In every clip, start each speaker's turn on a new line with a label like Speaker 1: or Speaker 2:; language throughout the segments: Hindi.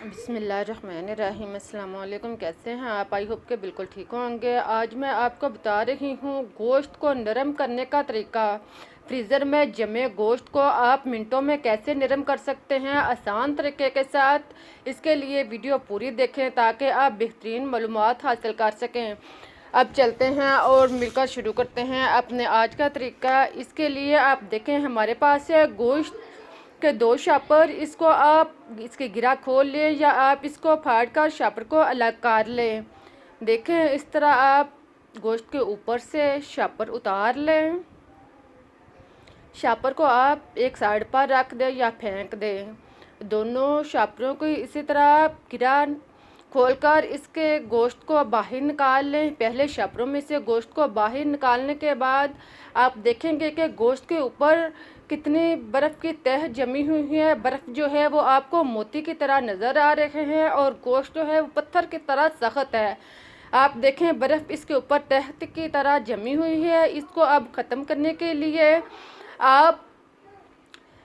Speaker 1: बिस्मिल्लाहिर्रहमानिर्रहीम। अस्सलाम वालेकुम। कैसे हैं आप? आई होप के बिल्कुल ठीक होंगे। आज मैं आपको बता रही हूँ गोश्त को नरम करने का तरीका। फ्रीज़र में जमे गोश्त को आप मिनटों में कैसे नरम कर सकते हैं आसान तरीके के साथ। इसके लिए वीडियो पूरी देखें ताकि आप बेहतरीन मालूमात हासिल कर सकें। अब चलते हैं और मिलकर शुरू करते हैं अपने आज का तरीका। इसके लिए आप देखें हमारे पास है गोश्त के 2 शापर। इसको आप इसके गिरा खोल लें या आप इसको फाड़ कर शापर को अलग कर लें। देखें इस तरह आप गोश्त के ऊपर से शापर उतार लें। शापर को आप एक साइड पर रख दें या फेंक दें। दोनों शापरों को इसी तरह गिरा खोलकर इसके गोश्त को बाहर निकाल लें। पहले शापरों में से गोश्त को बाहर निकालने के बाद आप देखेंगे कि गोश्त के ऊपर कितनी बर्फ़ की तह जमी हुई है। बर्फ़ जो है वो आपको मोती की तरह नज़र आ रहे हैं और गोश्त जो है वो पत्थर की तरह सख्त है। आप देखें बर्फ़ इसके ऊपर तह की तरह जमी हुई है। इसको अब ख़त्म करने के लिए आप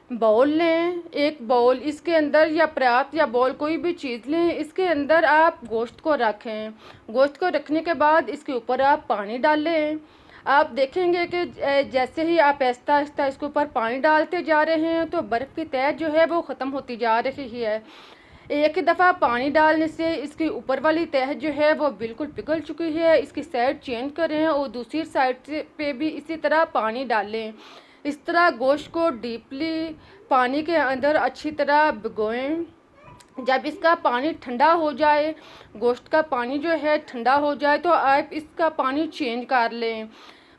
Speaker 1: बाउल लें, एक बाउल, इसके अंदर या परात या बाउल कोई भी चीज़ लें। इसके अंदर आप गोश्त को रखें। गोश्त को रखने के बाद इसके ऊपर आप पानी डालें। आप देखेंगे कि जैसे ही आप आहिस्ता आहिस्ता इसके ऊपर पानी डालते जा रहे हैं तो बर्फ़ की तह जो है वो ख़त्म होती जा रही है। एक ही दफ़ा पानी डालने से इसकी ऊपर वाली तह जो है वो बिल्कुल पिघल चुकी है। इसकी साइड चेंज करें और दूसरी साइड पे भी इसी तरह पानी डालें। इस तरह गोश्त को डीपली पानी के अंदर अच्छी तरह भिगोएं। जब इसका पानी ठंडा हो जाए, गोश्त का पानी जो है ठंडा हो जाए तो आप इसका पानी चेंज कर लें।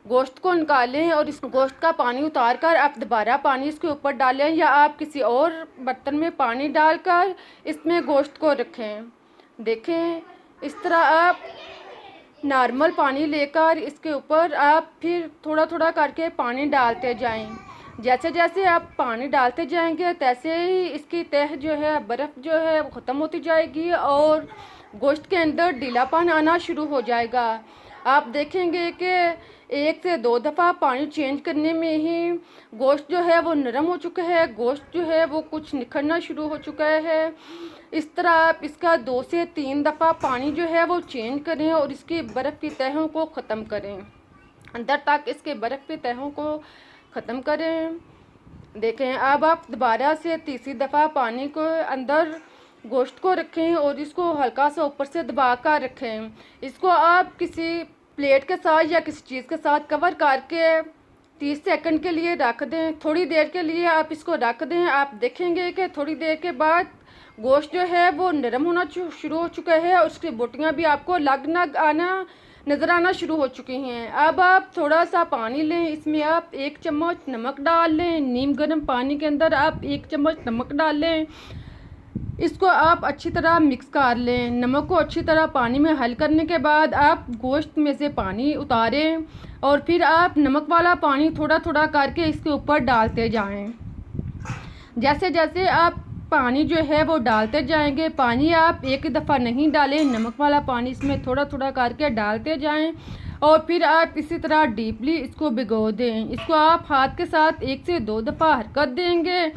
Speaker 1: गोश्त को निकालें और इस गोश्त का पानी उतार कर आप दोबारा पानी इसके ऊपर डालें या आप किसी और बर्तन में पानी डालकर इसमें गोश्त को रखें। देखें इस तरह आप नॉर्मल पानी लेकर इसके ऊपर आप फिर थोड़ा थोड़ा करके पानी डालते जाएं। जैसे जैसे आप पानी डालते जाएंगे तैसे ही इसकी तह जो है बर्फ़ जो है वो ख़त्म होती जाएगी और गोश्त के अंदर ढीलापन आना शुरू हो जाएगा। आप देखेंगे कि 1 से 2 दफ़ा पानी चेंज करने में ही गोश्त जो है वो नरम हो चुका है। गोश्त जो है वो कुछ निखरना शुरू हो चुका है। इस तरह आप इसका 2 से 3 दफ़ा पानी जो है वो चेंज करें और इसकी बर्फ़ की तहों को ख़त्म करें। अंदर तक इसके बर्फ़ की तहों को ख़त्म करें। देखें अब आप दोबारा से तीसरी दफ़ा पानी को अंदर गोश्त को रखें और इसको हल्का सा ऊपर से दबा कर रखें। इसको आप किसी प्लेट के साथ या किसी चीज़ के साथ कवर करके 30 सेकंड के लिए रख दें। थोड़ी देर के लिए आप इसको रख दें। आप देखेंगे कि थोड़ी देर के बाद गोश्त जो है वो नरम होना शुरू हो चुका है और उसकी बोटियाँ भी आपको नज़र आना शुरू हो चुकी हैं। अब आप थोड़ा सा पानी लें, इसमें आप 1 चम्मच नमक डाल लें। नीम गर्म पानी के अंदर आप 1 चम्मच नमक डाल लें। इसको आप अच्छी तरह मिक्स कर लें। नमक को अच्छी तरह पानी में हल करने के बाद आप गोश्त में से पानी उतारें और फिर आप नमक वाला पानी थोड़ा थोड़ा करके इसके ऊपर डालते जाएं। जैसे जैसे आप पानी जो है वो डालते जाएंगे, पानी आप एक ही दफ़ा नहीं डालें, नमक वाला पानी इसमें थोड़ा थोड़ा करके डालते जाएं और फिर आप इसी तरह डीपली इसको भिगो दें। इसको आप हाथ के साथ 1 से 2 दफ़ा हरकत देंगे।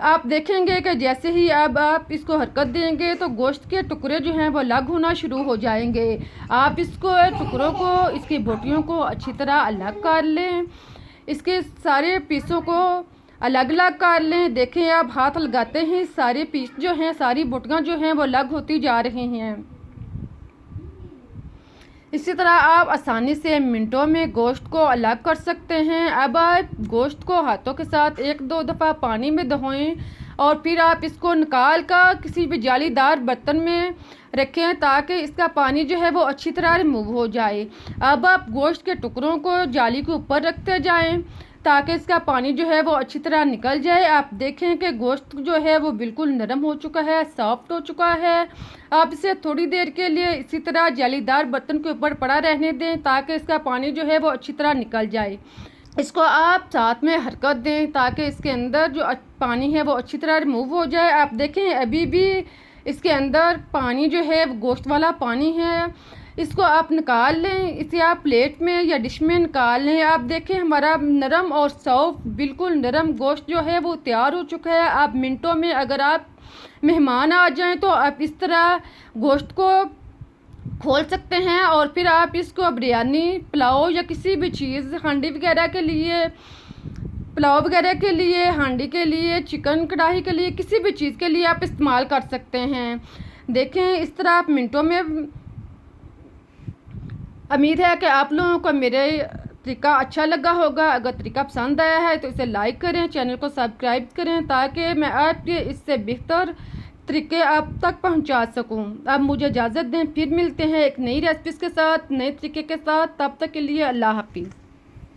Speaker 1: आप देखेंगे कि जैसे ही अब आप इसको हरकत देंगे तो गोश्त के टुकड़े जो हैं वो अलग होना शुरू हो जाएंगे। आप इसको टुकड़ों को, इसकी बोटियों को अच्छी तरह अलग कर लें। इसके सारे पीसों को अलग अलग कर लें। देखें आप हाथ लगाते हैं सारे पीस जो हैं, सारी बोटियाँ जो हैं वो अलग होती जा रही हैं। इसी तरह आप आसानी से मिनटों में गोश्त को अलग कर सकते हैं। अब आप गोश्त को हाथों के साथ 1-2 दफ़ा पानी में धोएं और फिर आप इसको निकाल कर किसी भी जालीदार बर्तन में रखें ताकि इसका पानी जो है वो अच्छी तरह रिमूव हो जाए। अब आप गोश्त के टुकड़ों को जाली के ऊपर रखते जाएं ताकि इसका पानी जो है वो अच्छी तरह निकल जाए। आप देखें कि गोश्त जो है वो बिल्कुल नरम हो चुका है, सॉफ्ट हो चुका है। आप इसे थोड़ी देर के लिए इसी तरह जालीदार बर्तन के ऊपर पड़ा रहने दें ताकि इसका पानी जो है वो अच्छी तरह निकल जाए। इसको आप साथ में हरकत दें ताकि इसके अंदर जो पानी है वो अच्छी तरह रिमूव हो जाए। आप देखें अभी भी इसके अंदर पानी जो है गोश्त वाला पानी है। इसको आप निकाल लें, इसे आप प्लेट में या डिश में निकाल लें। आप देखें हमारा नरम और सॉफ्ट बिल्कुल नरम गोश्त जो है वो तैयार हो चुका है। आप मिनटों में अगर आप मेहमान आ जाएं तो आप इस तरह गोश्त को खोल सकते हैं और फिर आप इसको बिरयानी, पुलाव या किसी भी चीज़, हांडी वगैरह के लिए, पुलाव वगैरह के लिए, हांडी के लिए, चिकन कढ़ाई के लिए, किसी भी चीज़ के लिए आप इस्तेमाल कर सकते हैं। देखें इस तरह आप मिनटों में। उम्मीद है कि आप लोगों को मेरे तरीका अच्छा लगा होगा। अगर तरीका पसंद आया है तो इसे लाइक करें, चैनल को सब्सक्राइब करें ताकि मैं आपके इससे बेहतर तरीके आप तक पहुंचा सकूं। अब मुझे इजाज़त दें, फिर मिलते हैं एक नई रेसिपीज़ के साथ, नए तरीके के साथ। तब तक के लिए अल्लाह हाफिज़।